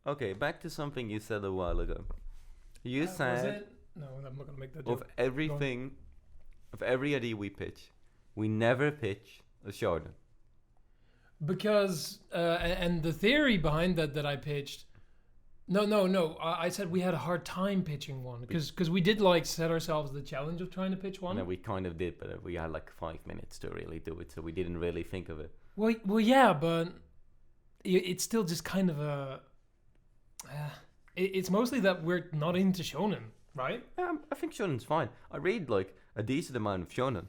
Okay, back to something you said a while ago. You Was said it? No, I'm not gonna make that of joke. everything, of every idea we pitch, we never pitch a shonen. Because and the theory behind that I pitched. No. I said we had a hard time pitching one because we did like set ourselves the challenge of trying to pitch one. No, we kind of did, but we had like 5 minutes to really do it, so we didn't really think of it. Well, yeah, but it's still just kind of a. It's mostly that we're not into shonen, right? I think shonen's fine. I read like a decent amount of shonen.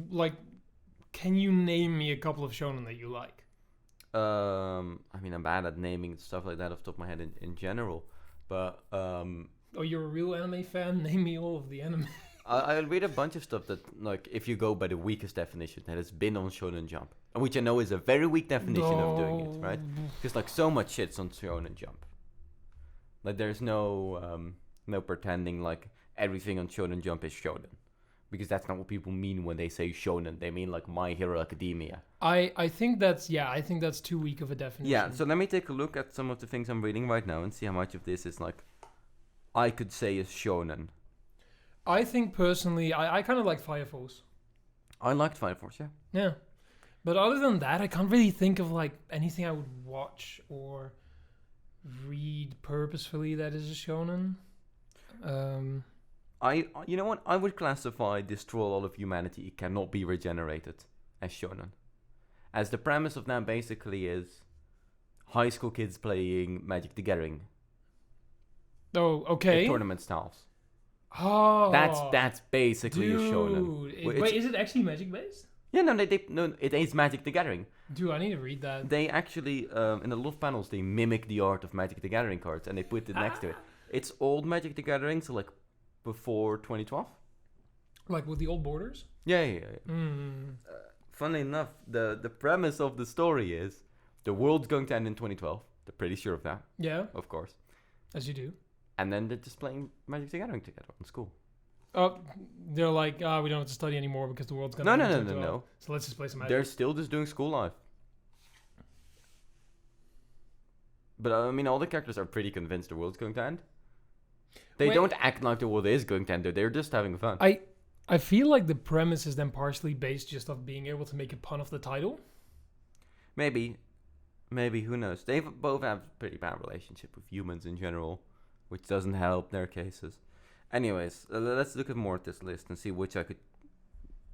Like, can you name me a couple of shonen that you like? I mean, I'm bad at naming stuff like that off the top of my head in general, but Oh, you're a real anime fan? Name me all of the anime. I read a bunch of stuff that, like, if you go by the weakest definition, that has been on Shonen Jump, which I know is a very weak definition of doing it, right? Because like so much shit's on Shonen Jump. Like, there's no pretending like everything on Shonen Jump is shonen, because that's not what people mean when they say shonen. They mean like My Hero Academia. I think that's too weak of a definition. Yeah. So let me take a look at some of the things I'm reading right now and see how much of this is like I could say is shonen. I think personally, I kind of like Fire Force. I liked Fire Force, yeah. Yeah. But other than that, I can't really think of like anything I would watch or read purposefully that is a shonen. You know what? I would classify Destroy All of Humanity Cannot Be Regenerated as shonen. As the premise of that basically is high school kids playing Magic the Gathering. Oh, okay. Tournament styles. Oh, That's basically a shonen. Wait, is it actually magic based? Yeah, no, it is Magic the Gathering. Dude, I need to read that. They actually, in a lot of panels, they mimic the art of Magic the Gathering cards and they put it next to it. It's old Magic the Gathering, so like before 2012. Like with the old borders? Yeah. Mm. Funnily enough, the premise of the story is the world's going to end in 2012. They're pretty sure of that. Yeah. Of course. As you do. And then they're just playing Magic the Gathering together in school. They're like, we don't have to study anymore because the world's gonna end. No. So let's just play some Magic. They're still just doing school life. But I mean, all the characters are pretty convinced the world's going to end. They don't act like the world is going to end. They're just having fun. I feel like the premise is then partially based just off being able to make a pun of the title. Maybe, who knows? They both have a pretty bad relationship with humans in general, which doesn't help their cases. Anyways, let's look at more at this list and see which I could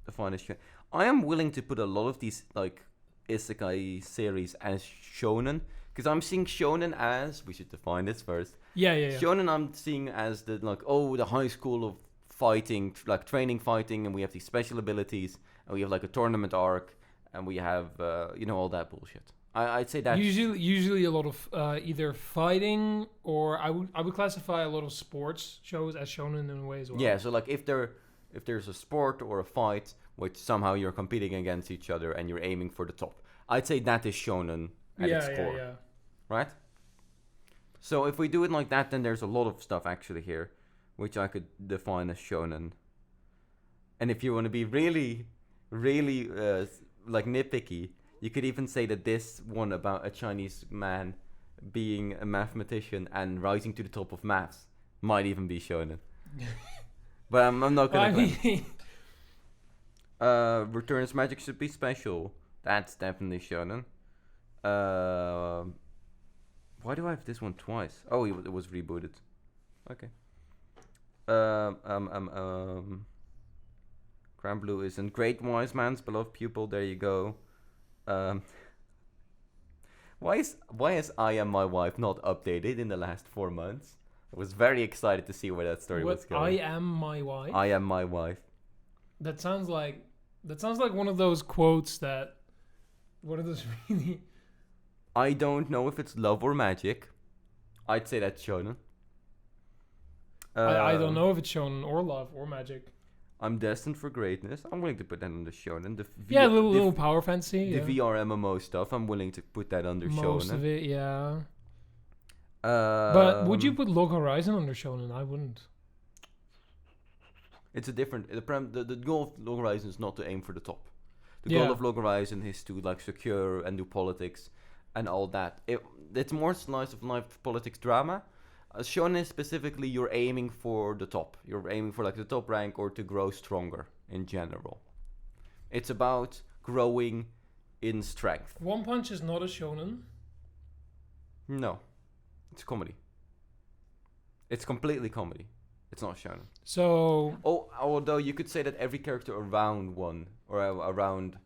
define as shonen. I am willing to put a lot of these like isekai series as shonen, because I'm seeing shonen as, we should define this first. Yeah. Shonen I'm seeing as the the high school of fighting, like training fighting, and we have these special abilities, and we have like a tournament arc, and we have all that bullshit. I'd say that usually a lot of either fighting or I would classify a lot of sports shows as shonen in a way as well. Yeah, so like if there's a sport or a fight which somehow you're competing against each other and you're aiming for the top, I'd say that is shonen at its core. Yeah. Right? So if we do it like that, then there's a lot of stuff actually here which I could define as shonen. And if you want to be really, really like nitpicky, you could even say that this one about a Chinese man being a mathematician and rising to the top of maths might even be shonen. But I'm not going to Returns Magic Should Be Special. That's definitely shonen. Why do I have this one twice? Oh, it was rebooted. Okay. Grand Blue isn't. Great Wise Man's Beloved Pupil. There you go. Why is I Am My Wife not updated in the last 4 months? I was very excited to see where that story was going. I Am My Wife? I Am My Wife. That sounds like one of those quotes that one of those really. I don't know if it's love or magic. I'd say that's shonen. I don't know if it's shonen or love or magic. I'm Destined for Greatness. I'm willing to put that under shonen. Little power fantasy. The VR MMO stuff. I'm willing to put that under shonen. Most of it, yeah. But would you put Log Horizon under shonen? I wouldn't. It's a different. The goal of Log Horizon is not to aim for the top. The goal of Log Horizon is to like secure and do politics. and all that. It's more slice of life politics drama. Shonen specifically, you're aiming for the top. You're aiming for like the top rank or to grow stronger in general. It's about growing in strength. One Punch is not a shonen. No, it's comedy. It's completely comedy. It's not shonen. So Although you could say that every character around one or around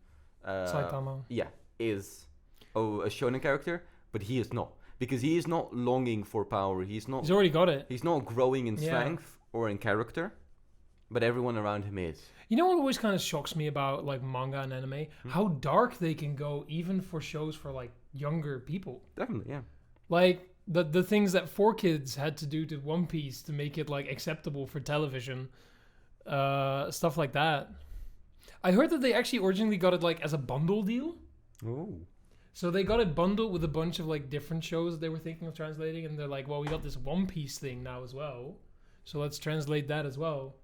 Saitama. yeah, is a shonen character, but he is not, because he is not longing for power. He's already got it. He's not growing in Yeah. strength or in character, but everyone around him is. You know what always kind of shocks me about like manga and anime? How dark they can go, even for shows for like younger people. Definitely, yeah. Like the things that 4Kids had to do to One Piece to make it like acceptable for television, stuff like that. I heard that they actually originally got it like as a bundle deal. Oh. So they got it bundled with a bunch of like different shows they were thinking of translating, and they're like, well, we got this One Piece thing now as well, so let's translate that as well.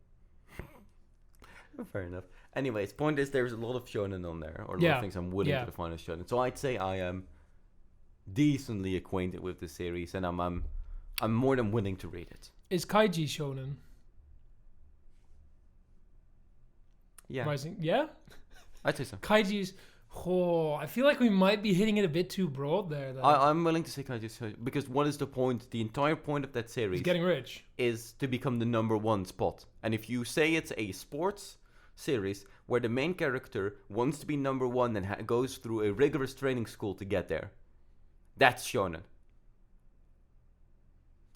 Fair enough. Anyways, point is there's a lot of shonen on there, or a lot Yeah. of things I'm willing Yeah. to define as shonen. So I'd say I am decently acquainted with the series, and I'm more than willing to read it. Is Kaiji shonen? Yeah, Rising? Yeah? I'd say so. Kaiji's... Oh, I feel like we might be hitting it a bit too broad there. Though. I'm willing to say Kaiju, because what is the point? The entire point of that series He's getting rich. is to become the number one spot. And if you say it's a sports series where the main character wants to be number one and goes through a rigorous training school to get there, that's shonen.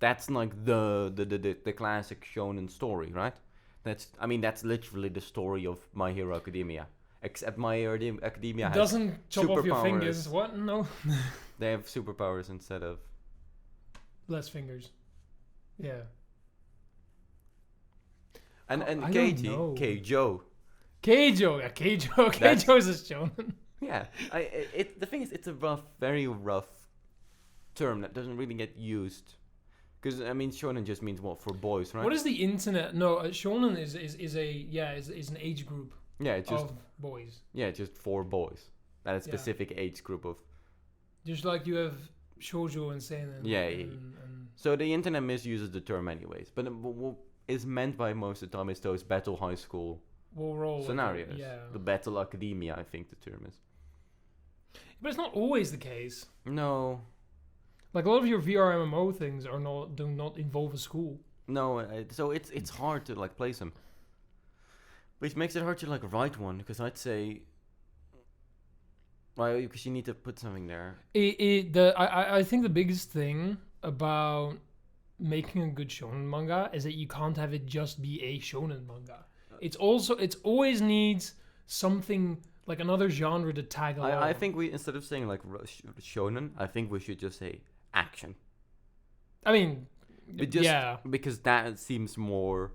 That's like the classic shonen story, right? That's literally the story of My Hero Academia. Except My Hero Academia has Doesn't chop off your superpowers. fingers. What? No. They have superpowers instead of... Less fingers. Yeah. And I don't know. Keijo. Keijo. Yeah, Keijo. That's- Keijo is a shonen. Yeah, the thing is, it's a very rough term that doesn't really get used. Because shonen just means what for boys, right? What is the internet? No, shonen is an age group Yeah, it's just of boys. just for boys. That is Yeah. specific age group of. Just like you have shoujo and seinen. Yeah, and So the internet misuses the term anyways. But what is meant by most of the time is those battle high school we'll roll with it, scenarios. Yeah. The battle academia, I think the term is. But it's not always the case. No, Like a lot of your VR MMO things do not involve a school. no. So it's hard to like place them. Which makes it hard to like write one, because I'd say, well, because you need to put something there. I think the biggest thing about making a good shonen manga is that you can't have it just be a shonen manga. It's always needs something like another genre to tag along. I think we, instead of saying like shonen, I think we should just say action. I mean, Yeah. Because that seems more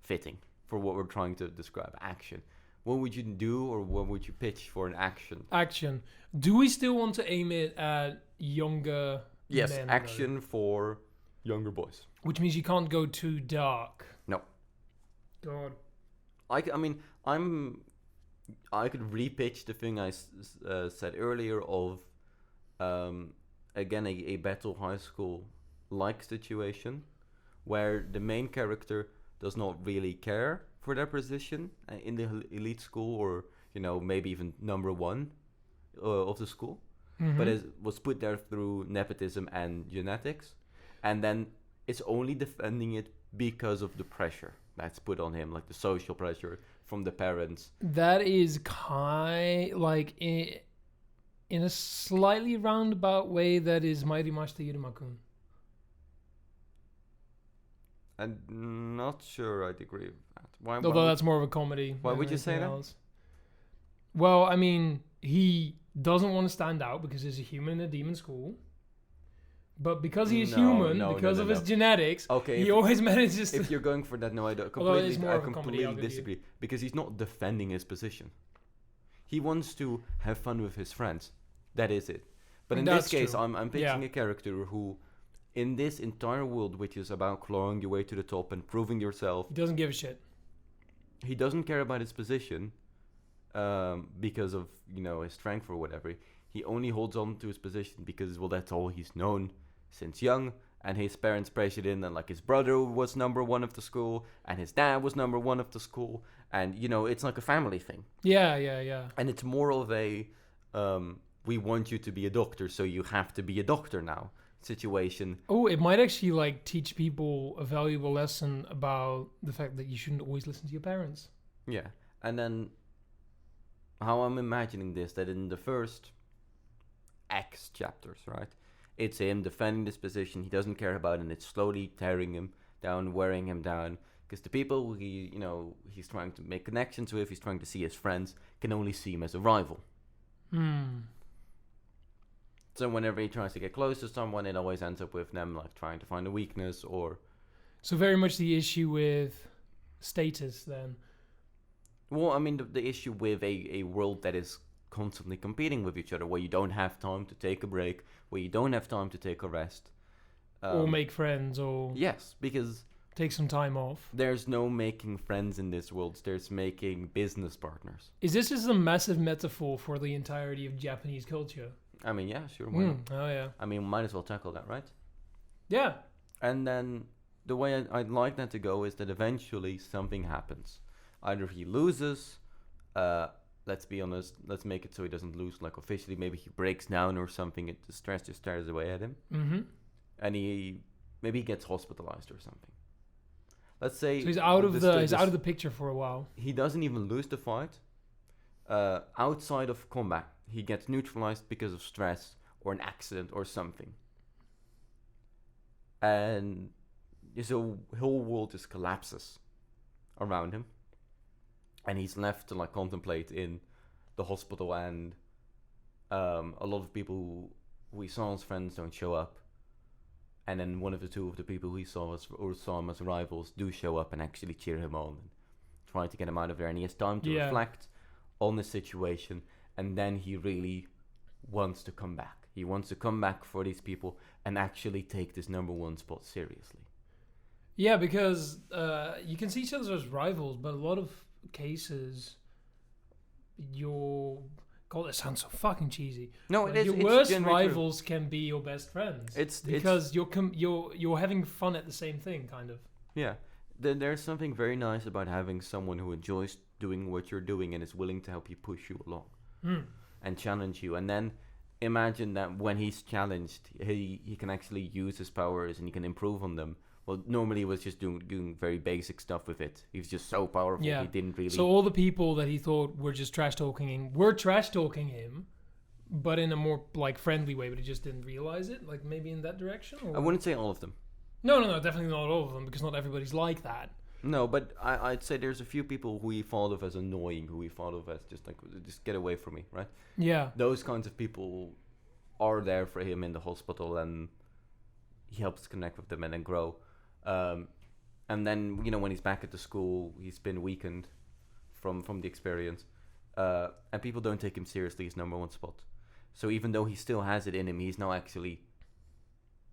fitting for what we're trying to describe. Action. What would you do, or what would you pitch for an action? Action. Do we still want to aim it at younger Yes, men, action for younger boys. though? Which means you can't go too dark. No. God. I could repitch the thing I said earlier of, again, a battle high school like situation where the main character does not really care for their position in the elite school, or maybe even number one of the school, but it was put there through nepotism and genetics, and then it's only defending it because of the pressure that's put on him, like the social pressure from the parents. That is like in a slightly roundabout way, that is Mairi Mashita Yuruma-kun. I'm not sure I'd agree with that. Why? Although that's more of a comedy. Why than would you say anything that? else. Well, he doesn't want to stand out because he's a human in a demon school. But because he is human, because of his genetics, Okay, he always manages to... if you're going for that, no, I don't. Although it is Completely, more I of a comedy, completely I'll give you. disagree, because he's not defending his position. He wants to have fun with his friends. That is it. But in That's this case, true. I'm pitching a character who, in this entire world, which is about clawing your way to the top and proving yourself, He doesn't give a shit. he doesn't care about his position, because of his strength or whatever. He only holds on to his position because, well, that's all he's known since young. And his parents pressured in, and like his brother was number one of the school, and his dad was number one of the school, and it's like a family thing. Yeah. And it's more of a, we want you to be a doctor, so you have to be a doctor now situation. Oh, it might actually like teach people a valuable lesson about the fact that you shouldn't always listen to your parents. Yeah, and then how I'm imagining this, that in the first X chapters, right? It's him defending this position. He doesn't care about it, and it's slowly tearing him down, wearing him down. Because the people he's trying to make connections with, he's trying to see as friends, can only see him as a rival. So whenever he tries to get close to someone, it always ends up with them like trying to find a weakness or... So very much the issue with status then. Well, I mean, the issue with a world that is constantly competing with each other, where you don't have time to take a break, where you don't have time to take a rest. Or make friends, or... Yes, because... Take some time off. There's no making friends in this world. There's making business partners. Is this just a massive metaphor for the entirety of Japanese culture? I mean, yeah, sure. Why not? Oh, yeah. I mean, might as well tackle that, right? Yeah. And then the way I'd like that to go is that eventually something happens. Either he loses, let's be honest, let's make it so he doesn't lose, like officially. Maybe he breaks down or something. The stress just tears away at him. Mm-hmm. And maybe he gets hospitalized or something. Let's say... So he's out of the picture for a while. He doesn't even lose the fight. Outside of combat, he gets neutralized because of stress or an accident or something. And so whole world just collapses around him. And he's left to like contemplate in the hospital, and a lot of people who he saw as friends don't show up. And then one of the people who he saw him as rivals do show up and actually cheer him on and try to get him out of there. And he has time to reflect on the situation, and then he really wants to come back. He wants to come back for these people and actually take this number one spot seriously. Yeah, because you can see each other as rivals, but a lot of cases, God, it sounds so fucking cheesy. No, it is. Your worst rivals can be your best friends. Because you're having fun at the same thing, kind of. Yeah, there's something very nice about having someone who enjoys doing what you're doing and is willing to help you push you along and challenge you. And then imagine that when he's challenged, he can actually use his powers and he can improve on them. Well, normally he was just doing very basic stuff with it. He was just so powerful, he didn't really... So all the people that he thought were just trash-talking him, were trash-talking him, but in a more, like, friendly way, but he just didn't realize it? Like, maybe in that direction? Or? I wouldn't say all of them. No, definitely not all of them, because not everybody's like that. No, but I'd say there's a few people who he thought of as annoying, who he thought of as just get away from me, right? Yeah. Those kinds of people are there for him in the hospital, and he helps connect with them and then grow. And then, when he's back at the school, he's been weakened from the experience. And people don't take him seriously his number one spot. So even though he still has it in him, he's now actually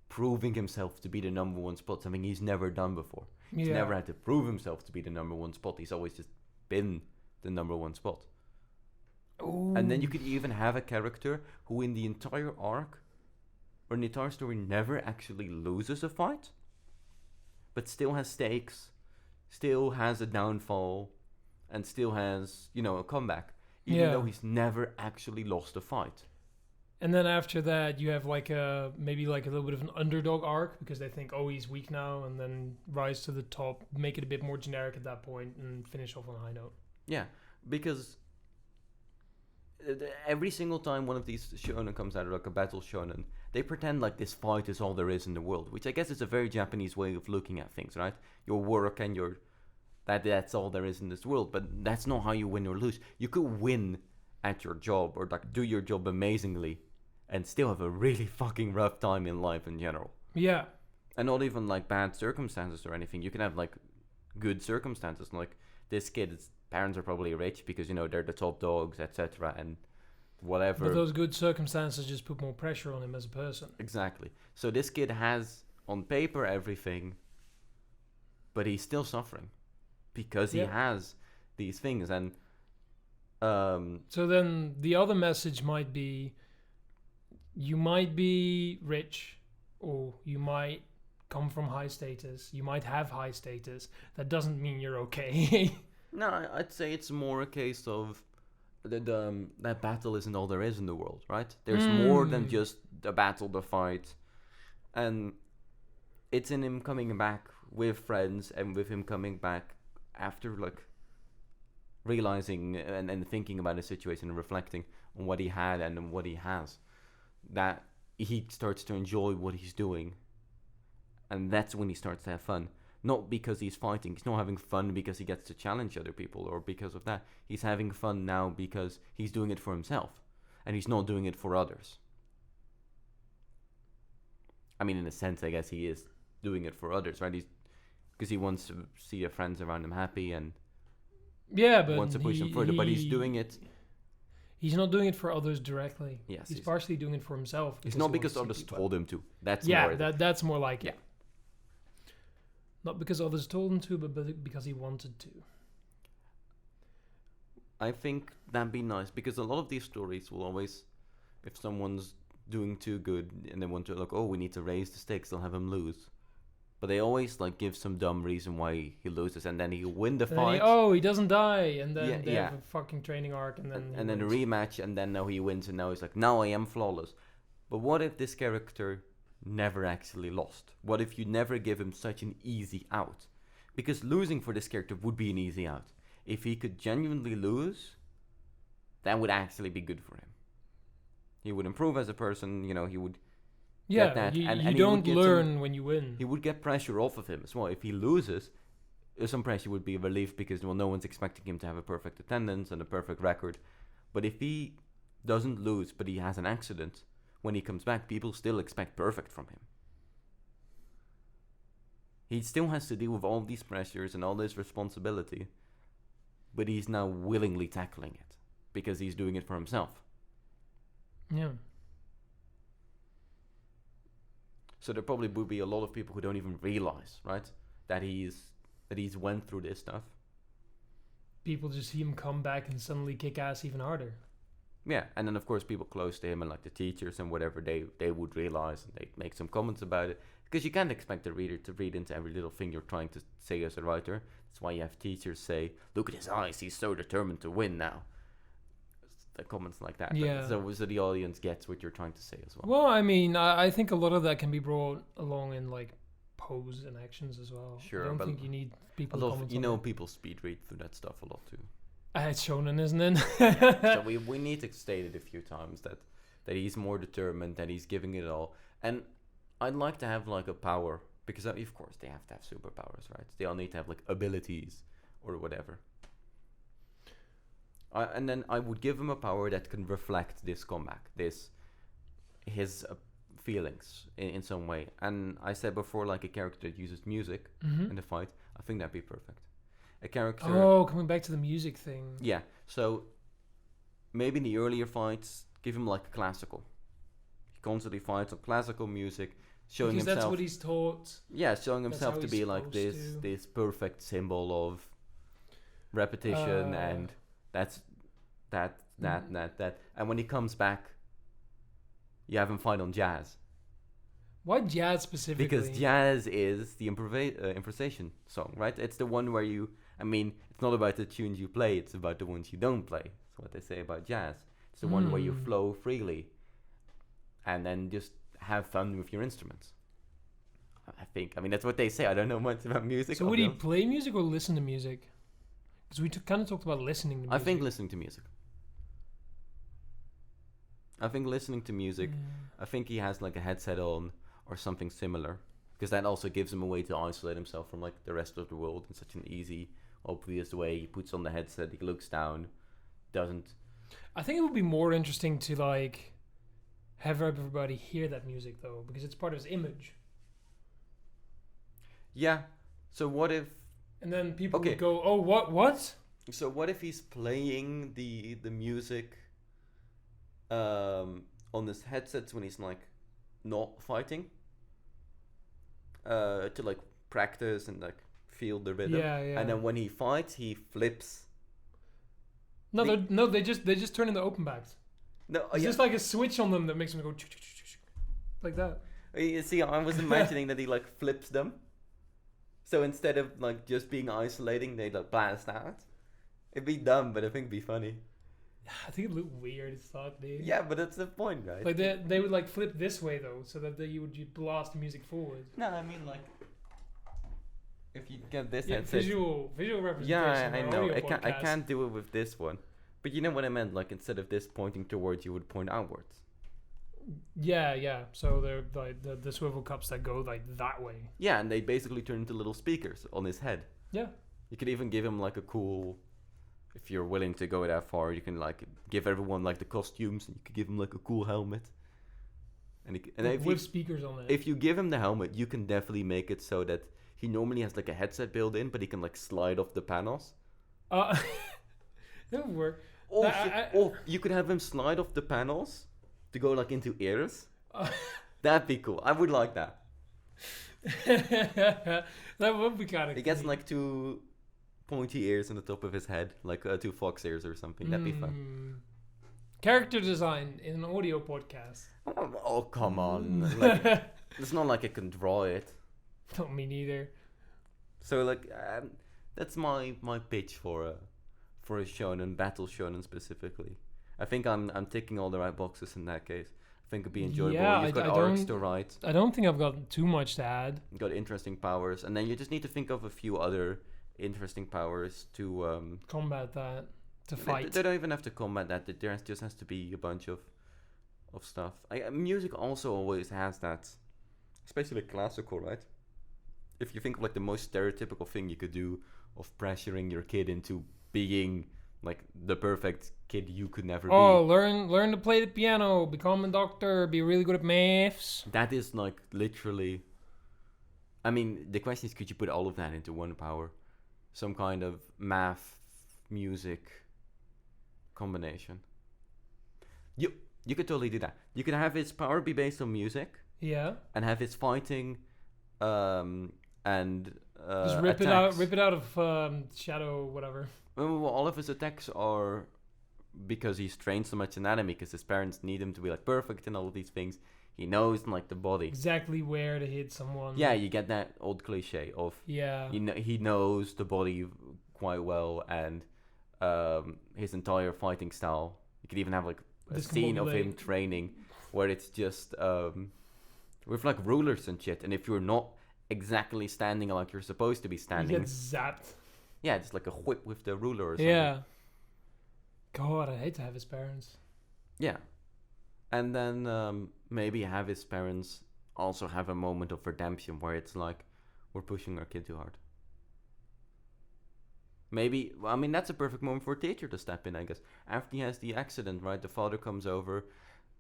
proving himself to be the number one spot, something he's never done before. He's never had to prove himself to be the number one spot. He's always just been the number one spot. Ooh. And then you could even have a character who in the entire arc, or in the entire story, never actually loses a fight, but still has stakes, still has a downfall, and still has, a comeback, even though he's never actually lost a fight. And then after that, you have maybe a little bit of an underdog arc, because they think, oh, he's weak now, and then rise to the top, make it a bit more generic at that point, and finish off on a high note. Yeah, because every single time one of these shonen comes out, like a battle shonen, they pretend like this fight is all there is in the world, which I guess is a very Japanese way of looking at things, right? Your work and that's all there is in this world, but that's not how you win or lose. You could win at your job or do your job amazingly and still have a really fucking rough time in life in general. Yeah. And not even bad circumstances or anything. You can have good circumstances. Like this kid's parents are probably rich because they're the top dogs, etc. and whatever. But those good circumstances just put more pressure on him as a person. Exactly. So this kid has on paper everything, but he's still suffering because he has these things. And so then the other message might be you might be rich, or you might come from high status. You might have high status. That doesn't mean you're okay. No, I'd say it's more a case of that battle isn't all there is in the world, right? There's more than just the battle, the fight, and it's in him coming back with friends and with him coming back after like realizing and thinking about the situation and reflecting on what he had and what he has, that he starts to enjoy what he's doing, and that's when he starts to have fun. Not because he's fighting. He's not having fun because he gets to challenge other people or because of that. He's having fun now because he's doing it for himself, and he's not doing it for others. I mean, in a sense, I guess he is doing it for others, right? He's because he wants to see the friends around him happy and Yeah, but wants to push them further. But he's doing it. He's not doing it for others directly. Yes, he's partially doing it for himself. It's not because others told him to. That's yeah, more that's more like yeah. it. Not because others told him to, but because he wanted to. I think that'd be nice because a lot of these stories will always, if someone's doing too good and they want to like, oh, we need to raise the stakes, they'll have him lose. But they always like give some dumb reason why he loses, and then he'll win the fight. He doesn't die, and then they have a fucking training arc, and then and then a rematch, and then now he wins, and now he's like, now I am flawless. But what if this character never actually lost? What if you never give him such an easy out? Because losing for this character would be an easy out. If he could genuinely lose, that would actually be good for him. He would improve as a person, you know, he would get that. You and don't learn when you win. He would get pressure off of him as well. If he loses, some pressure would be a relief because, well, no one's expecting him to have a perfect attendance and a perfect record. But if he doesn't lose, but he has an accident, when he comes back, people still expect perfect from him. He still has to deal with all these pressures and all this responsibility, but he's now willingly tackling it because he's doing it for himself. Yeah. So there probably would be a lot of people who don't even realize, right, that he's went through this stuff. People just see him come back and suddenly kick ass even harder. Yeah, and then of course people close to him and like the teachers and whatever, they would realize and they'd make some comments about it. Because you can't expect the reader to read into every little thing you're trying to say as a writer. That's why you have teachers say, look at his eyes, he's so determined to win now. The comments like that. Yeah. So the audience gets what you're trying to say as well. Well, I mean, I think a lot of that can be brought along in like pose and actions as well. Sure, I don't but think you need people. a lot of, people speed read through that stuff a lot too. It's shounen, isn't it? So we need to state it a few times that he's more determined, that he's giving it all. And I'd like to have like a power, because of course they have to have superpowers, right? They all need to have like abilities or whatever. And then I would give him a power that can reflect this comeback, his feelings in some way. And I said before, like a character that uses music in the fight, I think that'd be perfect. A character. Oh, coming back to the music thing. Yeah, so maybe in the earlier fights, give him like a classical. He constantly fights on classical music, showing because himself. That's what he's taught. Yeah, showing himself to be like this perfect symbol of repetition, and that's that. And when he comes back, you have him fight on jazz. Why jazz specifically? Because jazz is the improvisation song, right? It's the one where it's not about the tunes you play, it's about the ones you don't play. That's what they say about jazz. It's the one where you flow freely and then just have fun with your instruments. I think. That's what they say. I don't know much about music. So would he play music or listen to music? Because we kind of talked about listening to music. I think listening to music. I think he has like a headset on or something similar, because that also gives him a way to isolate himself from like the rest of the world in such an easy, obvious way. He puts on the headset, he looks down, doesn't. I think it would be more interesting to like have everybody hear that music though, because it's part of his image. Yeah. So what if? And then people would go, "Oh, what?" So what if he's playing the music on his headsets when he's like not fighting, to like practice and like feel the rhythm. Yeah. And then when he fights, he flips. No, they just turn into open backs. No, It's just like a switch on them that makes them go like that. You see, I was imagining that he like flips them. So instead of like just being isolating, they like blast out. It'd be dumb, but I think it'd be funny. I think it looked weird as fuck, dude. Yeah, but that's the point, right? Like they would like flip this way though, so that you would blast the music forward. No, I mean like if you get this Yeah, headset. visual representation. Yeah, I on know. audio I podcast. can't do it with this one. But you know what I meant? Like instead of this pointing towards, you would point outwards. Yeah. So they're like the swivel cups that go like that way. Yeah, and they basically turn into little speakers on his head. Yeah. You could even give him like a cool. If you're willing to go that far, you can like give everyone like the costumes, and you could give him like a cool helmet. And if with speakers on it. if you give him the helmet, you can definitely make it so that he normally has like a headset built in, but he can like slide off the panels. That would work. Oh, oh, you could have him slide off the panels to go like into ears. That'd be cool. I would like that. That would be kind of. He gets like 2 pointy ears on the top of his head, like 2 fox ears or something. That'd be fun. Character design in an audio podcast. Oh come on! Like, it's not like I can draw it. Don't me neither. So like, that's my pitch for a shonen, battle shonen specifically. I think I'm ticking all the right boxes in that case. I think it'd be enjoyable. Yeah, You've got I arcs don't- to write. I don't think I've got too much to add. You've got interesting powers, and then you just need to think of a few other interesting powers to Combat that. To fight. They don't even have to combat that. There just has to be a bunch of stuff. Music also always has that, especially classical, right? If you think of like the most stereotypical thing you could do of pressuring your kid into being like the perfect kid you could never Oh, learn to play the piano, become a doctor, be really good at maths. be. That is like literally. I mean, the question is, could you put all of that into one power? Some kind of math, music combination. You could totally do that. You could have his power be based on music Yeah. and have his fighting and Just rip attacks. it out of shadow, whatever. Well, all of his attacks are because he's trained so much anatomy, because his parents need him to be like perfect and all of these things. He knows like the body. Exactly where to hit someone. Yeah, you get that old cliche of Yeah. he knows the body quite well, and his entire fighting style. You could even have like a scene of him Discombobulate. training where it's just with like rulers and shit, and if you're not exactly standing like you're supposed to be He standing, gets zapped. yeah, just like a whip with the ruler or something. Yeah. God, I hate to have his parents. Yeah. And then maybe have his parents also have a moment of redemption where it's like, we're pushing our kid too hard. Maybe, I mean, that's a perfect moment for a teacher to step in, I guess. After he has the accident, right? The father comes over,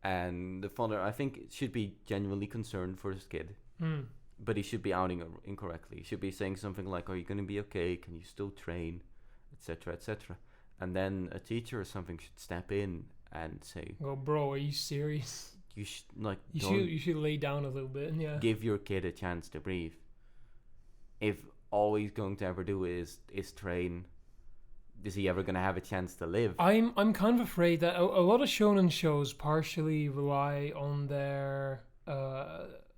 and the father, I think, should be genuinely concerned for his kid. But he should be outing incorrectly. He should be saying something like, are you going to be okay? Can you still train? Etc., etc. And then a teacher or something should step in and say, Go, bro, are you serious? you should, like, You should lay down a little bit. Yeah. give your kid a chance to breathe. If all he's going to ever do is train, is he ever going to have a chance to live? I'm kind of afraid that a lot of shonen shows partially rely on their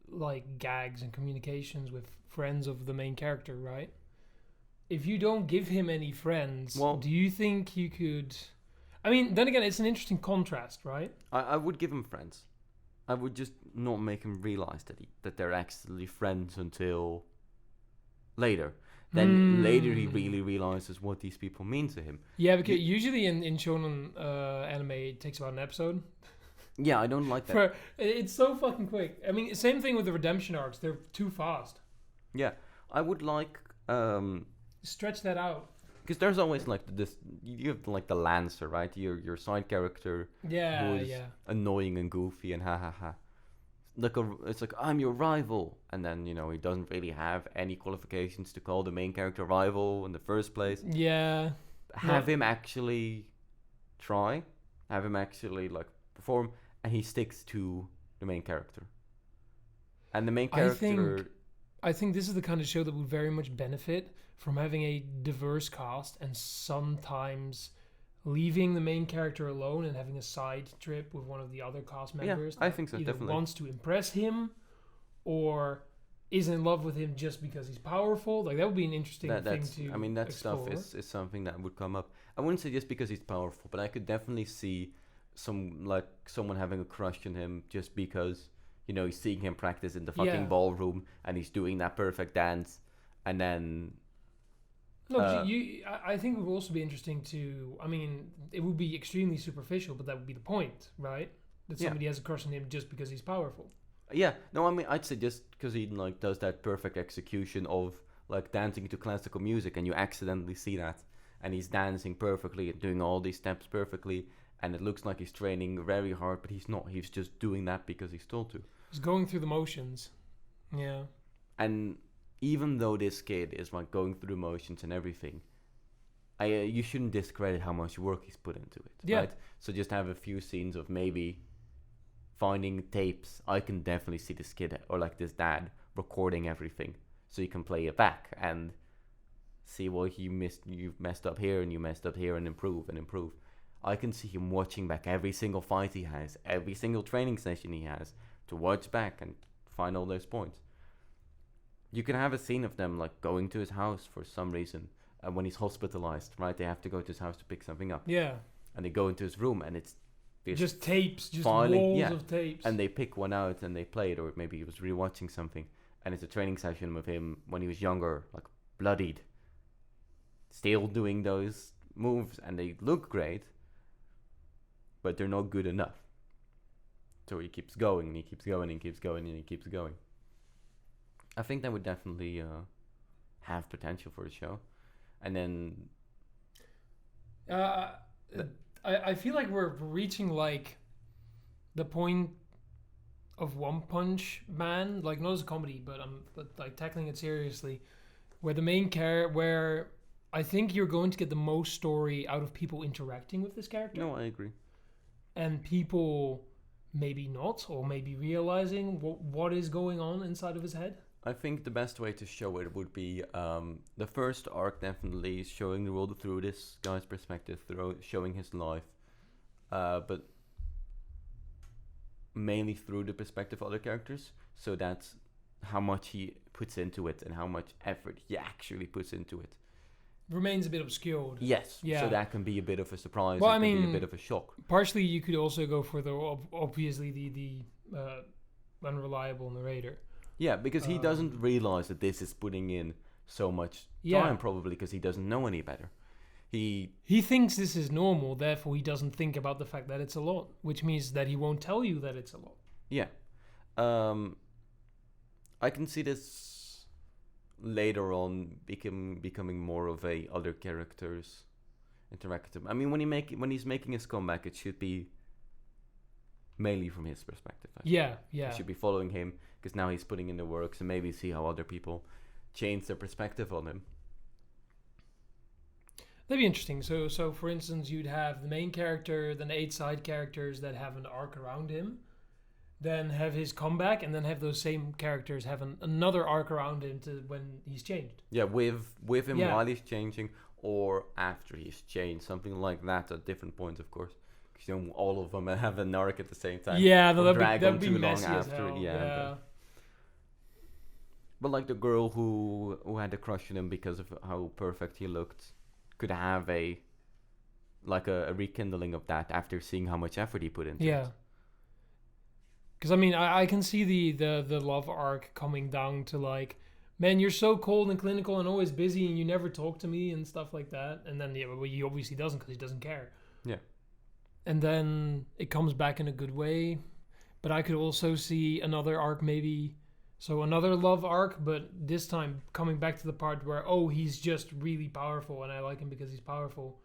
like gags and communications with friends of the main character, right? If you don't give him any friends, Well- do you think you could? I mean, then again, it's an interesting contrast, right? I would give him friends. I would just not make him realize that they're actually friends until later. Then later he really realizes what these people mean to him. Yeah, because usually in shonen anime, it takes about an episode. Yeah, I don't like that. It's so fucking quick. I mean, same thing with the redemption arcs. They're too fast. Yeah, I would like Stretch that out. because there's always like this. You have like the Lancer, right? Your side character Yeah, who is yeah. annoying and goofy and ha ha ha. It's like I'm your rival, and then he doesn't really have any qualifications to call the main character rival in the first place. Yeah. Have him actually try, have him actually like perform, and he sticks to the main character. And the main character, I think this is the kind of show that would very much benefit from having a diverse cast and sometimes leaving the main character alone and having a side trip with one of the other cast members. I think so, either definitely. wants to impress him, or is in love with him just because he's powerful. Like that would be an interesting thing to. I mean, that explore. stuff is something that would come up. I wouldn't say just because he's powerful, but I could definitely see someone having a crush on him just because he's seeing him practice in the fucking ballroom and he's doing that perfect dance, and then. Look, I think it would also be interesting to. I mean, it would be extremely superficial, but that would be the point, right? That somebody has a crush on him just because he's powerful. Yeah, no, I mean, I'd say just because he does that perfect execution of dancing to classical music, and you accidentally see that, and he's dancing perfectly and doing all these steps perfectly, and it looks like he's training very hard, but he's not. He's just doing that because he's told to. He's going through the motions. Yeah. And even though this kid is going through the motions and everything, you shouldn't discredit how much work he's put into it. Yeah. Right? So just have a few scenes of maybe finding tapes. I can definitely see this kid or this dad recording everything, so you can play it back and see what you've messed up here and you messed up here, and improve and improve. I can see him watching back every single fight he has, every single training session he has, to watch back and find all those points. You can have a scene of them going to his house for some reason, when he's hospitalized, right? They have to go to his house to pick something up. Yeah. And they go into his room and it's just tapes, just filing, walls of tapes. And they pick one out and they play it, or maybe he was rewatching something, and it's a training session with him when he was younger, bloodied, still doing those moves, and they look great, but they're not good enough. So he keeps going and he keeps going and keeps going and he keeps going. I think that would definitely have potential for a show. And then I feel like we're reaching the point of One Punch Man, not as a comedy, but tackling it seriously, where the main character, where I think you're going to get the most story out of people interacting with this character. No, I agree. And people maybe not, or maybe realizing what is going on inside of his head. I think the best way to show it would be the first arc definitely showing the world through this guy's perspective, showing his life, but mainly through the perspective of other characters. So that's how much he puts into it and how much effort he actually puts into it. Remains a bit obscured. Yes. Yeah. So that can be a bit of a surprise. Well, it can be a bit of a shock. Partially, you could also go for obviously the unreliable narrator. Yeah, because he doesn't realize that this is putting in so much time, probably because he doesn't know any better. He thinks this is normal, therefore he doesn't think about the fact that it's a lot, which means that he won't tell you that it's a lot. Yeah. I can see this later on becoming more of a other characters interactive. I mean, when he's making his comeback, it should be mainly from his perspective. Yeah. You should be following him, because now he's putting in the works, and maybe see how other people change their perspective on him. That'd be interesting. So for instance, you'd have the main character, then 8 side characters that have an arc around him, then have his comeback, and then have those same characters have another arc around him to when he's changed. Yeah, with him while he's changing, or after he's changed, something like that at different points, of course. Because all of them have an arc at the same time. Yeah, that'd be too messy long as after. hell. Yeah. But the girl who had a crush on him because of how perfect he looked could have a rekindling of that after seeing how much effort he put into it. Yeah. Because I mean, I can see the love arc coming down to man, you're so cold and clinical and always busy and you never talk to me and stuff like that. And then he obviously doesn't, because he doesn't care. Yeah. And then it comes back in a good way. But I could also see another arc maybe. So another love arc, but this time coming back to the part where, he's just really powerful and I like him because he's powerful.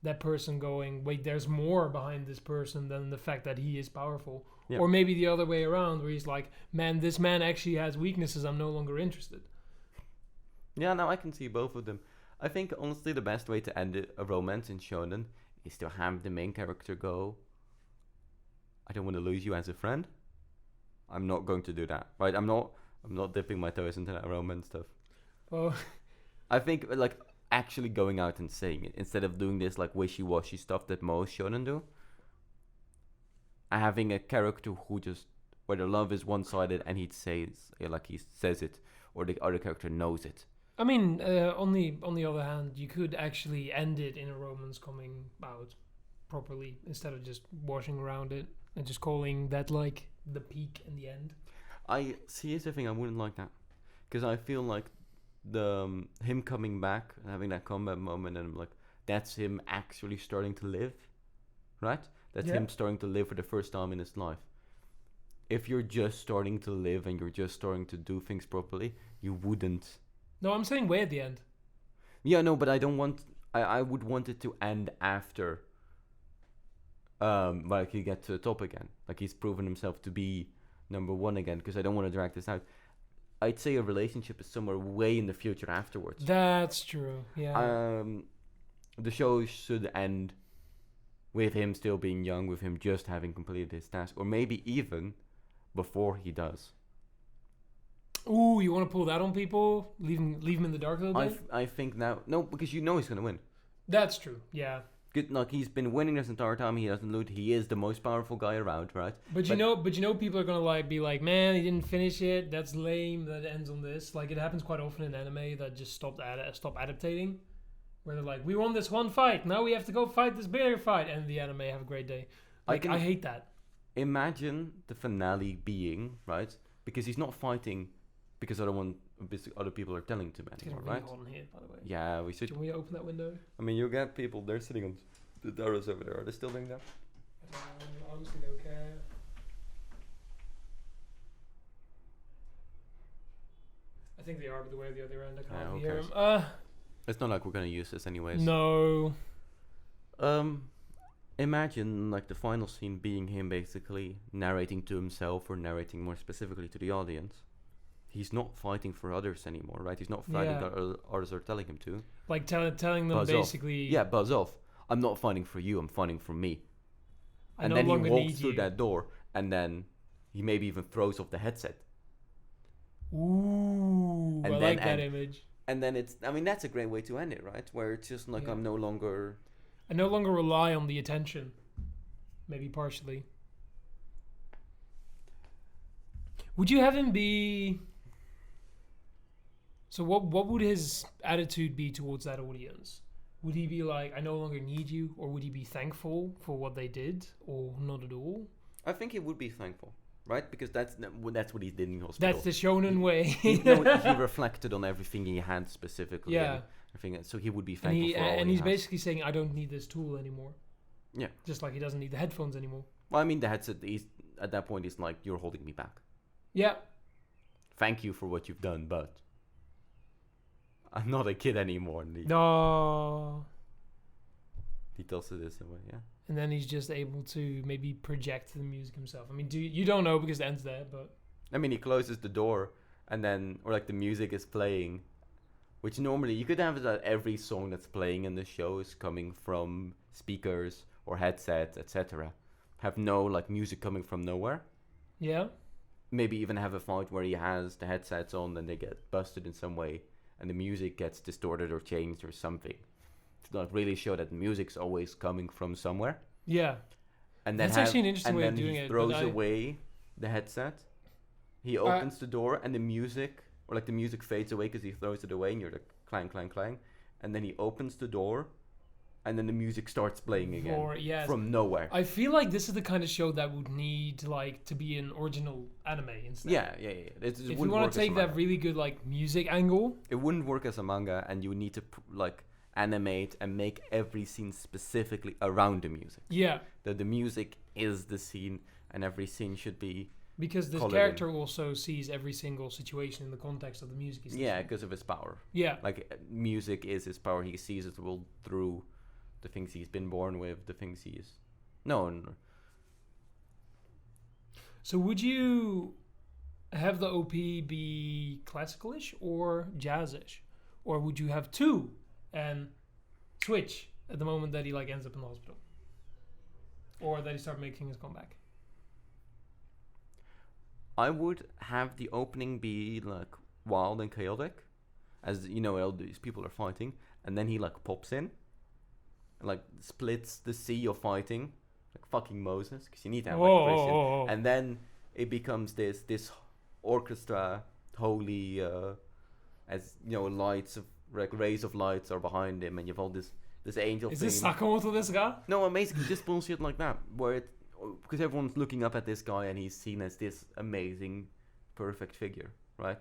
That person going, wait, there's more behind this person than the fact that he is powerful. Yeah. Or maybe the other way around, where he's like, man, this man actually has weaknesses, I'm no longer interested. Yeah, no, I can see both of them. I think, honestly, the best way to end a romance in shounen is to have the main character go, I don't want to lose you as a friend. I'm not going to do that, right? I'm not dipping my toes into that romance stuff. Oh. I think, actually going out and saying it instead of doing this like wishy-washy stuff that most shonen do. Having a character who just where the love is one-sided and he says it, or the other character knows it. I mean, on the other hand, you could actually end it in a romance coming out properly instead of just washing around it and just calling that like the peak and the end. I see. Here's the thing: I wouldn't like that because I feel like the him coming back and having that combat moment, and I'm like, that's him actually starting to live, right? That's him starting to live for the first time in his life. If you're just starting to live and you're just starting to do things properly, you wouldn't. No, I'm saying way at the end. Yeah, no, but I don't want. I would want it to end after. Like he gets to the top again, like he's proven himself to be number one again. Because I don't want to drag this out. I'd say a relationship is somewhere way in the future afterwards. That's true. Yeah. The show should end with him still being young, with him just having completed his task, or maybe even before he does. Ooh, you want to pull that on people? Leave him in the dark a little bit? I think now... No, because you know he's going to win. That's true, yeah. Good, like, he's been winning this entire time. He doesn't lose. He is the most powerful guy around, right? But you know people are going to like be like, man, he didn't finish it. That's lame. That ends on this. Like, it happens quite often in anime that just stop adaptating. Where they're like, we won this one fight. Now we have to go fight this bigger fight. And the anime have a great day. Like, I hate that. Imagine the finale being, right? Because he's not fighting... Because other people are telling to him anymore, right? It's getting really hot in here, by the way. Yeah, we should. Can we open that window? I mean, you get people, they're sitting on the doors over there. Are they still doing that? I honestly don't care. I think they are, but the way the other end, I can't hear them. It's not like we're going to use this anyways. No. Imagine, like, the final scene being him basically narrating to himself or narrating more specifically to the audience. He's not fighting for others anymore, right? He's not fighting that others are telling him to. Like telling them buzz basically... Off. Yeah, buzz off. I'm not fighting for you, I'm fighting for me. And no then he longer walks need through you. that door, and then he maybe even throws off the headset. Ooh, and I like that image. And then it's... I mean, that's a great way to end it, right? Where it's just like, I'm no longer... I no longer rely on the attention. Maybe partially. Would you have him be... So what would his attitude be towards that audience? Would he be like, I no longer need you? Or would he be thankful for what they did? Or not at all? I think he would be thankful, right? Because that's what he did in hospital. That's the shonen way. he reflected on everything he had specifically. Yeah. I think so he would be thankful for all and he's has. basically saying, I don't need this tool anymore. Yeah. Just like he doesn't need the headphones anymore. Well, I mean, the headset, at that point, he's like, you're holding me back. Yeah. Thank you for what you've done, but... I'm not a kid anymore. No. He tells it this way, yeah. And then he's just able to maybe project the music himself. I mean, you don't know because it ends there, but... I mean, he closes the door, and then... Or, like, the music is playing. Which normally... You could have it that every song that's playing in the show is coming from speakers or headsets, etc. Have no, like, music coming from nowhere. Yeah. Maybe even have a fight where he has the headsets on and they get busted in some way. And the music gets distorted or changed or something. To like really show that music's always coming from somewhere. Yeah. And then that's actually an interesting way of doing it. And then he throws away the headset. He opens the door and the music, or like the music fades away because he throws it away and you're like clang, clang, clang. And then he opens the door and then the music starts playing again from nowhere. I feel like this is the kind of show that would need like to be an original anime instead. Yeah. If you want to take that really good like music angle, it wouldn't work as a manga, and you would need to like animate and make every scene specifically around the music. Yeah, that the music is the scene, and every scene should be because this character also sees every single situation in the context of the music. Yeah, because of his power. Yeah, like music is his power. He sees it world through the things he's been born with, the things he's known. So would you have the OP be classical-ish or jazz-ish? Or would you have two and switch at the moment that he like ends up in the hospital? Or that he starts making his comeback? I would have the opening be like wild and chaotic, as you know, all these people are fighting, and then he like pops in, and, like splits the sea of fighting, like fucking Moses, because you need to have like Christian, and then it becomes this orchestra, holy, as you know, lights of like rays of lights are behind him, and you have all this angel. Is theme. this Sakamoto this guy? No, amazing, just bullshit like that, where it, because everyone's looking up at this guy and he's seen as this amazing, perfect figure, right?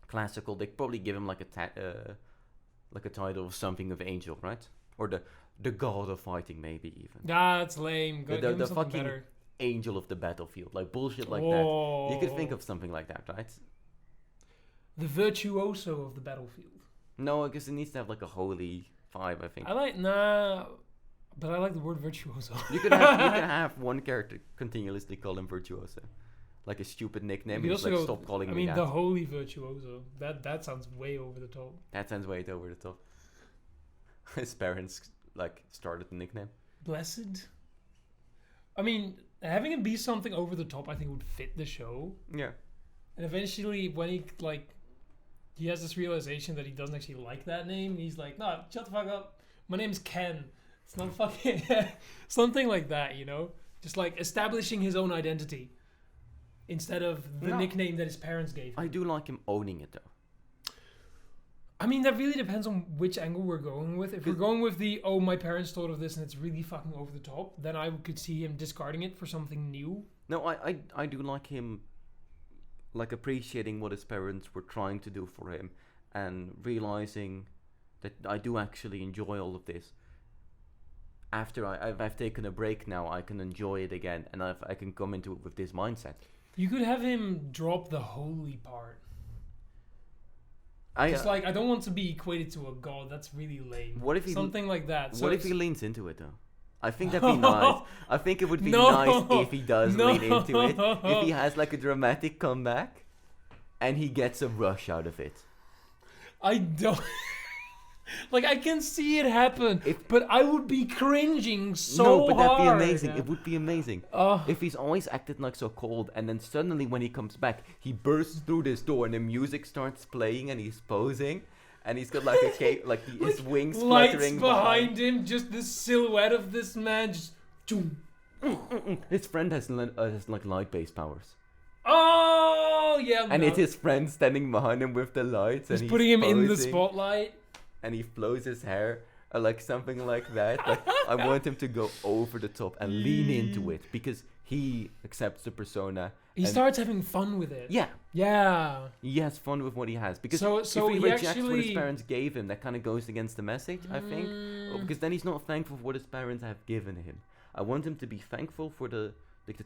Classical. They probably give him like a title of something of angel, right? Or the god of fighting, maybe even. That's lame. Go, The give him something fucking better. angel of the battlefield, like bullshit like that. You could think of something like that, right? The virtuoso of the battlefield. No, because it needs to have like a holy vibe, I think. But I like the word virtuoso. You can have one character continuously call him virtuoso, like a stupid nickname. You He's could like, also go, stop calling I me mean, that. the holy virtuoso. That sounds way over the top. That sounds way over the top. His parents like started the nickname. Blessed. I mean, having him be something over the top, I think would fit the show. Yeah. And eventually, when he has this realization that he doesn't actually like that name, he's like, "No, shut the fuck up. My name's Ken. It's not fucking..." Something like that, you know? Just like establishing his own identity instead of the nickname that his parents gave him. I do like him owning it though. I mean, that really depends on which angle we're going with. If we're going with my parents thought of this and it's really fucking over the top, then I could see him discarding it for something new. No, I do like him, like appreciating what his parents were trying to do for him and realizing that I do actually enjoy all of this. After I've taken a break now, I can enjoy it again, and I can come into it with this mindset. You could have him drop the holy part. I don't want to be equated to a god. That's really lame. What if he something like that? What if he leans into it though? I think that'd be nice. I think it would be nice if he does lean into it. If he has like a dramatic comeback, and he gets a rush out of it. I don't. Like, I can see it happen, but I would be cringing so hard. No, but that'd be amazing. It would be amazing. If he's always acted like so cold, and then suddenly when he comes back, he bursts through this door, and the music starts playing, and he's posing, and he's got like a cape, like his wings fluttering behind him, just this silhouette of this man, just... His friend has like light-based powers. Oh, yeah. And it's his friend standing behind him with the lights, and he's putting him posing. In the spotlight. And he flows his hair, like something like that. Like, I want him to go over the top and lean into it, because he accepts the persona. He starts having fun with it. Yeah. Yeah. He has fun with what he has. Because so if he rejects actually... what his parents gave him, that kind of goes against the message, I think. Because then he's not thankful for what his parents have given him. I want him to be thankful for the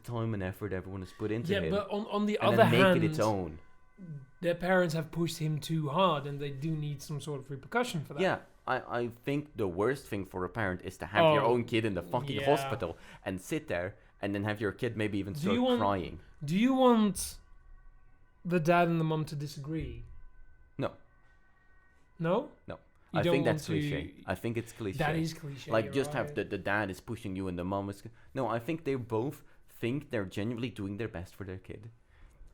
time and effort everyone has put into him. Yeah, but on the and other then hand... make it its own. Their parents have pushed him too hard, and they do need some sort of repercussion for that. Yeah, I think the worst thing for a parent is to have your own kid in the fucking hospital and sit there and then have your kid maybe even start crying. Do you want the dad and the mom to disagree? No. No? No. I think that's cliche. I think it's cliche. That is cliche. Like, just have the dad is pushing you and the mom is... No, I think they both think they're genuinely doing their best for their kid.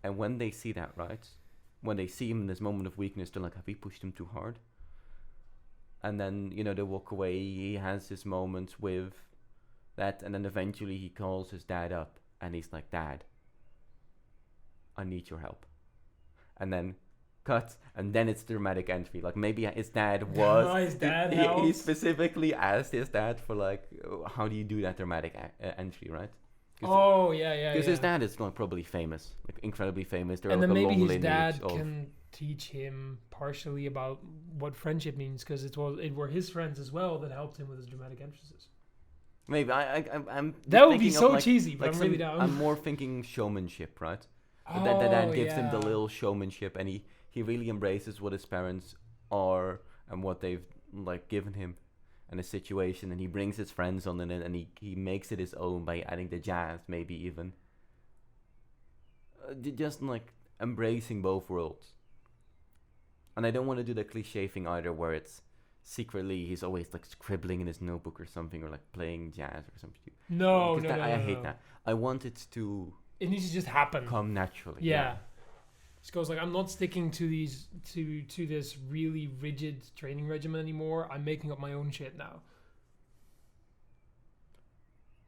And when they see that, right? When they see him in this moment of weakness, they're like, have we pushed him too hard? And then, they walk away. He has his moments with that. And then eventually he calls his dad up. And he's like, Dad, I need your help. And then cut. And then it's the dramatic entry. Like, maybe his dad was... his dad he specifically asked his dad for, like, how do you do that dramatic entry, right? Oh, yeah. Because his dad is like probably famous, like incredibly famous. And then maybe his dad can teach him partially about what friendship means, because it were his friends as well that helped him with his dramatic entrances. Maybe I'm. That would be so cheesy, but I'm really down. I'm more thinking showmanship, right? The dad gives him the little showmanship, and he really embraces what his parents are and what they've like given him. And a situation, and he brings his friends on in it, and he makes it his own by adding the jazz, maybe even just like embracing both worlds. And I don't want to do the cliche thing either, where it's secretly he's always like scribbling in his notebook or something, or like playing jazz or something. No, I hate that. I want it to It needs to just happen. come naturally. Yeah. He goes like, I'm not sticking to these to this really rigid training regimen anymore. I'm making up my own shit now.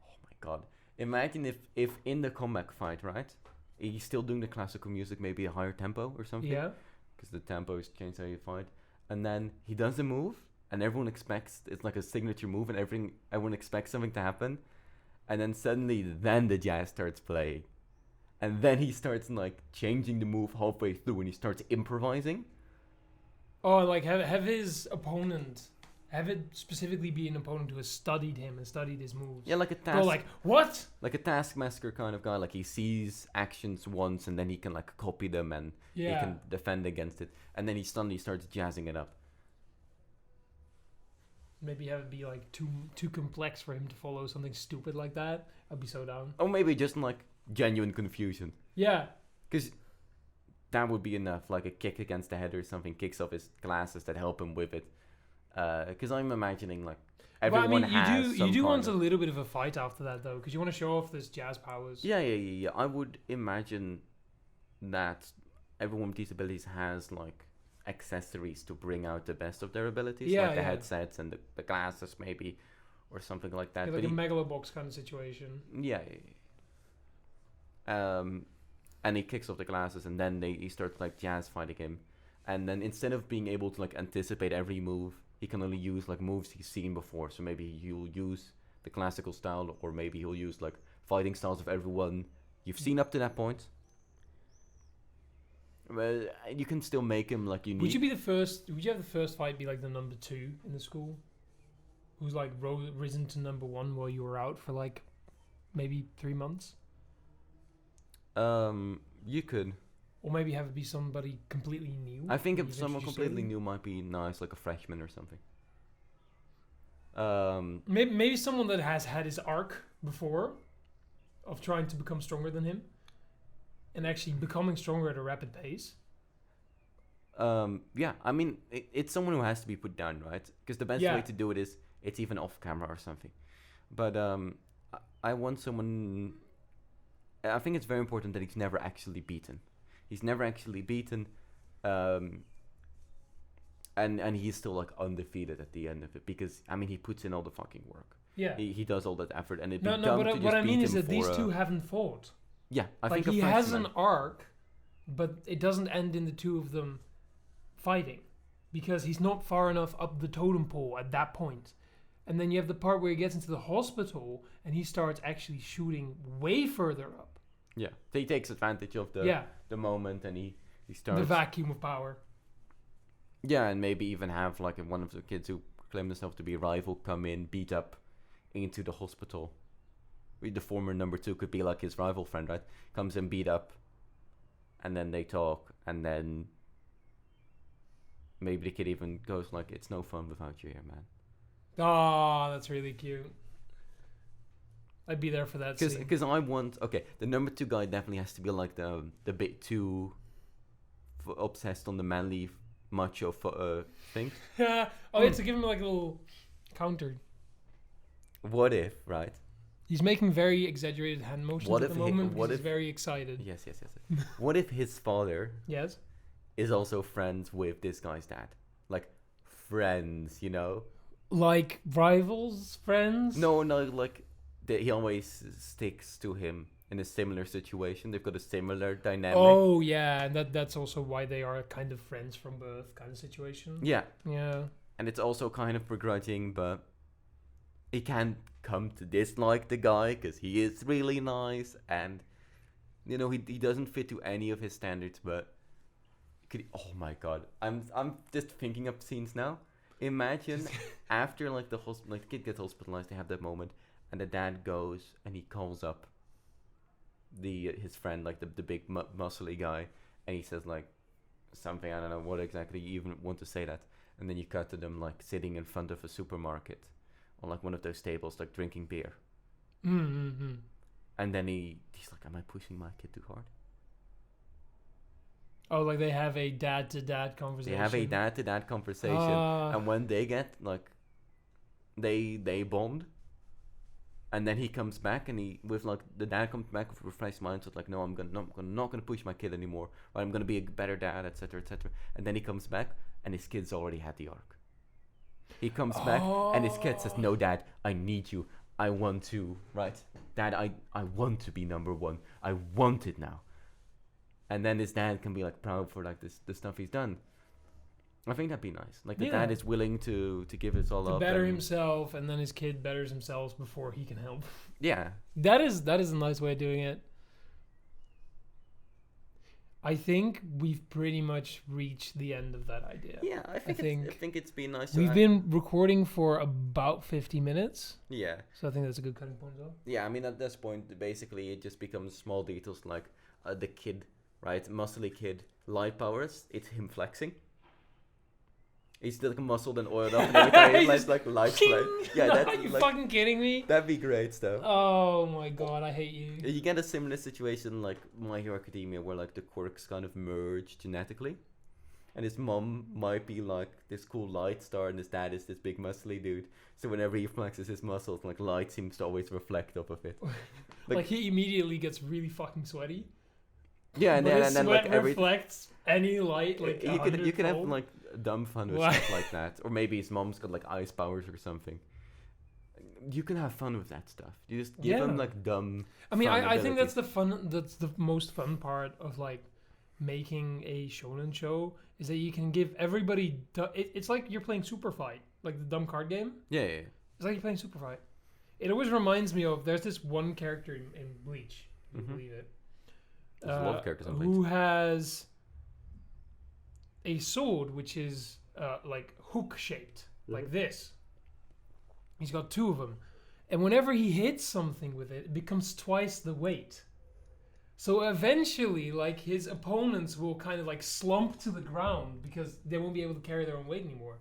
Oh my god. Imagine if in the comeback fight, right? He's still doing the classical music, maybe a higher tempo or something. Yeah. Because the tempo is changed how you fight. And then he does a move, and everyone expects it's like a signature move, and everyone expects something to happen. And then suddenly, then the jazz starts playing. And then he starts like changing the move halfway through, and he starts improvising. Oh, like have his opponent, have it specifically be an opponent who has studied him and studied his moves. Yeah, like a Go like, what? like a taskmaster kind of guy. Like he sees actions once, and then he can like copy them, and he can defend against it. And then he suddenly starts jazzing it up. Maybe have it be like too complex for him to follow something stupid like that. I'd be so down. Or maybe just like genuine confusion. Yeah. Because that would be enough, like a kick against the head or something, kicks off his glasses that help him with it. Because I'm imagining like everyone well, I mean, has you do want a little bit of a fight after that though, because you want to show off this jazz powers. Yeah. I would imagine that everyone with disabilities has like accessories to bring out the best of their abilities, like the headsets and the glasses maybe, or something like that. Yeah, like a megalobox kind of situation. Yeah. And he kicks off the glasses, and then he starts like jazz fighting him, and then instead of being able to like anticipate every move, he can only use like moves he's seen before. So maybe he'll use the classical style, or maybe he'll use like fighting styles of everyone you've seen up to that point. Well, you can still make him like unique. Would you have the first fight be like the number 2 in the school, who's like risen to number 1 while you were out for like maybe 3 months? You could. Or maybe have it be somebody completely new. I think if someone completely new might be nice, like a freshman or something. Maybe someone that has had his arc before, of trying to become stronger than him, and actually becoming stronger at a rapid pace. Yeah, I mean, it's someone who has to be put down, right? Because the best way to do it is it's even off camera or something. But I want someone. I think it's very important that he's never actually beaten. He's never actually beaten, and he's still like undefeated at the end of it, because I mean he puts in all the fucking work. Yeah, he does all that effort, and but what I mean is that these two haven't fought. Yeah, I like think he has an arc, but it doesn't end in the two of them fighting, because he's not far enough up the totem pole at that point. And then you have the part where he gets into the hospital and he starts actually shooting way further up. Yeah, he takes advantage of the moment, and he starts the vacuum of power. Yeah, and maybe even have like one of the kids who claim themselves to be a rival come in, beat up into the hospital. The former number 2 could be like his rival friend, right? Comes in, beat up, and then they talk, and then maybe the kid even goes like, "It's no fun without you here, man." Oh, that's really cute. I'd be there for that scene. Because I want... Okay, the number 2 guy definitely has to be like the bit too obsessed on the manly macho thing. Yeah. Oh, yeah, to give him like a little counter. What if, right? He's making very exaggerated hand motions at the moment because he's very excited. Yes. What if his father yes is also friends with this guy's dad? Like, friends, you know? Like rivals, friends? No, like... he always sticks to him in a similar situation. They've got a similar dynamic. Oh, yeah. And that's also why they are kind of friends from birth kind of situation. Yeah. Yeah. And it's also kind of begrudging, but he can't come to dislike the guy because he is really nice, and you know he doesn't fit to any of his standards. But oh my god, I'm just thinking of scenes now. Imagine after like the kid gets hospitalized, they have that moment. And the dad goes and he calls up his friend, like the big muscly guy, and he says like something, I don't know what exactly you even want to say that, and then you cut to them like sitting in front of a supermarket on like one of those tables, like drinking beer. Mm-hmm. And then he's like, "Am I pushing my kid too hard?" Oh, like they have a dad-to-dad conversation. They have a dad-to-dad conversation, and when they get like they bond. And then he comes back, and the dad comes back with a refreshed mind. So it's like, no, I'm not gonna push my kid anymore. Right? I'm gonna be a better dad, etc., etc. And then he comes back, and his kid's already had the arc. He comes back, and his kid says, "No, Dad, I need you. I want to, right? Dad, I want to be number one. I want it now." And then his dad can be like proud for like the stuff he's done. I think that'd be nice. Like the dad is willing to give it all up. To better himself, and then his kid betters himself before he can help. Yeah. That is a nice way of doing it. I think we've pretty much reached the end of that idea. Yeah, I think it's been nice. We've been recording for about 50 minutes. Yeah. So I think that's a good cutting point as well. Yeah, I mean at this point, basically it just becomes small details like the kid, right? Muscly kid, light powers. It's him flexing. He's still like muscled and oiled up, and every time he lets like lights play. Yeah, that's Are you like, fucking kidding me? That'd be great stuff. Oh my god, I hate you. You get a similar situation like My Hero Academia, where like the quirks kind of merge genetically, and his mom might be like this cool light star, and his dad is this big muscly dude. So whenever he flexes his muscles, like light seems to always reflect off of it. Like he immediately gets really fucking sweaty. Yeah, and then like every reflects any light. Like you can have like dumb fun with stuff like that, or maybe his mom's got like ice powers or something. You can have fun with that stuff. You just give him like dumb. I mean, I think that's the fun. That's the most fun part of like making a shonen show is that you can give everybody. It's like you're playing Super Fight, like the dumb card game. Yeah. It's like you're playing Super Fight. It always reminds me of there's this one character in Bleach. If you believe it. There's a lot of characters in Bleach. Who has a sword which is like hook shaped, like this. He's got two of them, and whenever he hits something with it, it becomes twice the weight. So eventually, like his opponents will kind of like slump to the ground because they won't be able to carry their own weight anymore,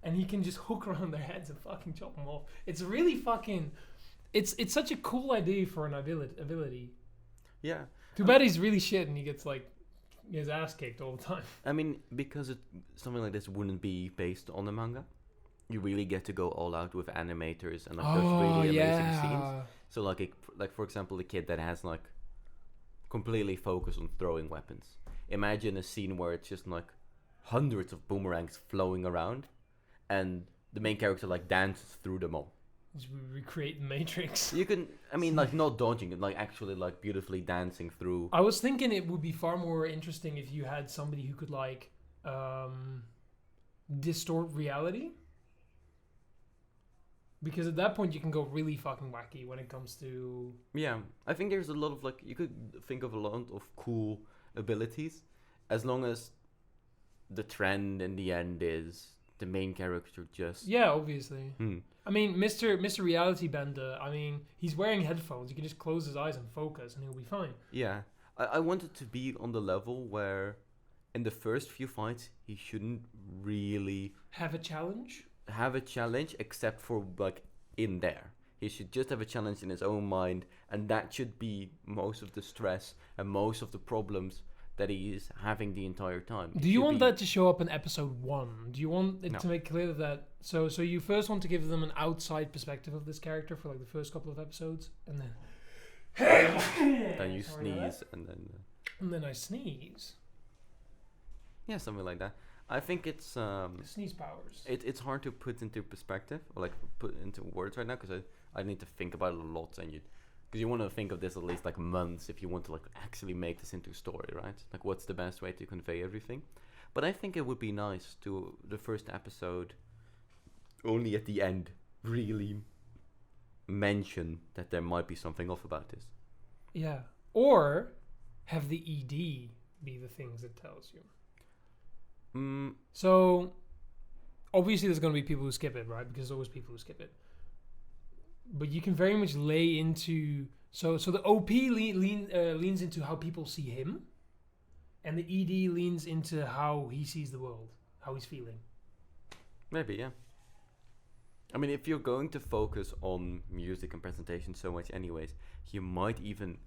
and he can just hook around their heads and fucking chop them off. It's really fucking. It's such a cool idea for an ability. Yeah. Too bad he's really shit and he gets like his ass kicked all the time. I mean, because something like this wouldn't be based on the manga, you really get to go all out with animators and like those really amazing scenes. So like for example, the kid that has like completely focused on throwing weapons. Imagine a scene where it's just like hundreds of boomerangs flowing around, and the main character like dances through them all. Just recreate the Matrix. You can, I mean, like not dodging it, like actually like beautifully dancing through. I was thinking it would be far more interesting if you had somebody who could like distort reality. Because at that point you can go really fucking wacky when it comes to... Yeah, I think there's a lot of like, you could think of a lot of cool abilities, as long as the trend in the end is the main character just... Yeah, obviously. I mean, Mr. Reality Bender, I mean, he's wearing headphones. You can just close his eyes and focus and he'll be fine. Yeah. I wanted to be on the level where in the first few fights, he shouldn't really... Have a challenge, except for like in there. He should just have a challenge in his own mind, and that should be most of the stress and most of the problems that he is having the entire time. Do you want that to show up in episode 1? Do you want it to make clear that... So you first want to give them an outside perspective of this character for like the first couple of episodes, and then... then you sneeze, and then... And then I sneeze. Yeah, something like that. I think it's... sneeze powers. It's hard to put into perspective, or like put into words right now, because I need to think about it a lot, and because you want to think of this at least like months if you want to like actually make this into a story, right? Like what's the best way to convey everything? But I think it would be nice to the first episode only at the end really mention that there might be something off about this. Yeah. Or have the ED be the things it tells you. So obviously there's going to be people who skip it, right? Because there's always people who skip it. But you can very much lay into... So the OP leans into how people see him. And the ED leans into how he sees the world. How he's feeling. Maybe, yeah. I mean, if you're going to focus on music and presentation so much anyways, you might even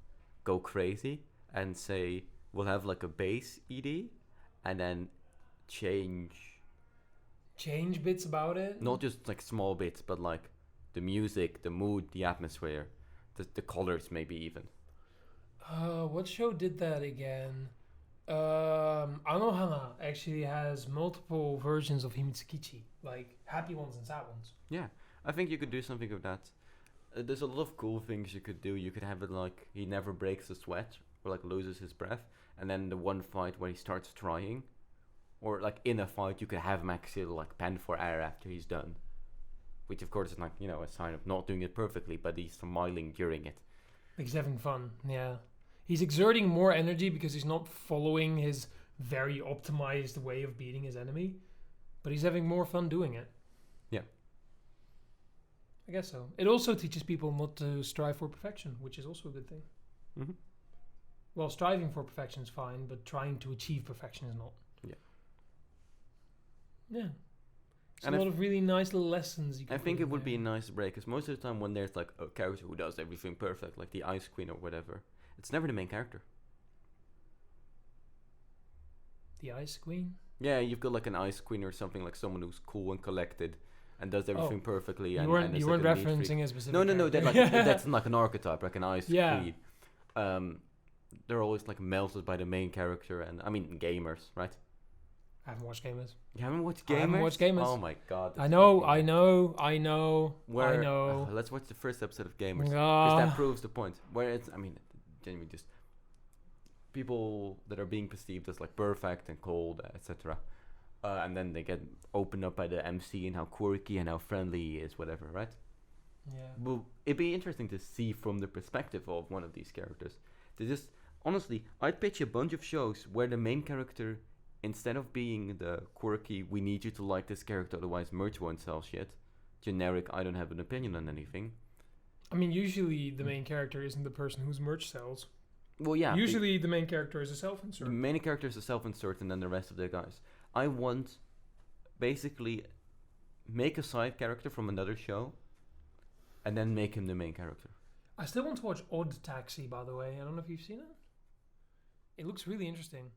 go crazy and say, we'll have like a bass ED and then change bits about it? Not just like small bits, but like the music, the mood, the atmosphere, the colors, maybe even. What show did that again? Anohana actually has multiple versions of Himitsukichi, like happy ones and sad ones. Yeah, I think you could do something with that. There's a lot of cool things you could do. You could have it like he never breaks a sweat or like loses his breath, and then the one fight where he starts trying, or like in a fight you could have him actually like pant for air after he's done, which of course is like a sign of not doing it perfectly, but he's smiling during it. Like he's having fun, yeah. He's exerting more energy because he's not following his very optimized way of beating his enemy, but he's having more fun doing it. Yeah. I guess so. It also teaches people not to strive for perfection, which is also a good thing. Mm-hmm. Well, striving for perfection is fine, but trying to achieve perfection is not. Yeah. Yeah. It's And a lot of really nice little lessons you can I think put it in would be a there. nice break, because most of the time when there's like a character who does everything perfect, like the Ice Queen or whatever, it's never the main character. The Ice Queen? Yeah, you've got like an Ice Queen or something, like someone who's cool and collected and does everything perfectly. You and weren't is you weren't like a neat freak. referencing a specific No. character. That's like an archetype, like an Ice Yeah. Queen. They're always like melted by the main character, and I mean gamers, right? I haven't watched Gamers. You haven't watched I Gamers? haven't watched Gamers. Oh my god. I know. I know. Let's watch the first episode of Gamers. Because Ah. that proves the point. Where it's, I mean, genuinely just people that are being perceived as like perfect and cold, etc. And then they get opened up by the MC and how quirky and how friendly he is, whatever, right? Yeah. Well, it'd be interesting to see from the perspective of one of these characters. To just, honestly, I'd pitch a bunch of shows where the main character, instead of being the quirky, we need you to like this character, otherwise merch won't sell shit, generic, I don't have an opinion on anything. I mean, usually the main character isn't the person whose merch sells. Well, yeah. Usually the main character is a self-insert. The main character is a self-insert, and then the rest of the guys. I want, basically, make a side character from another show, and then make him the main character. I still want to watch Odd Taxi, by the way. I don't know if you've seen it. It looks really interesting.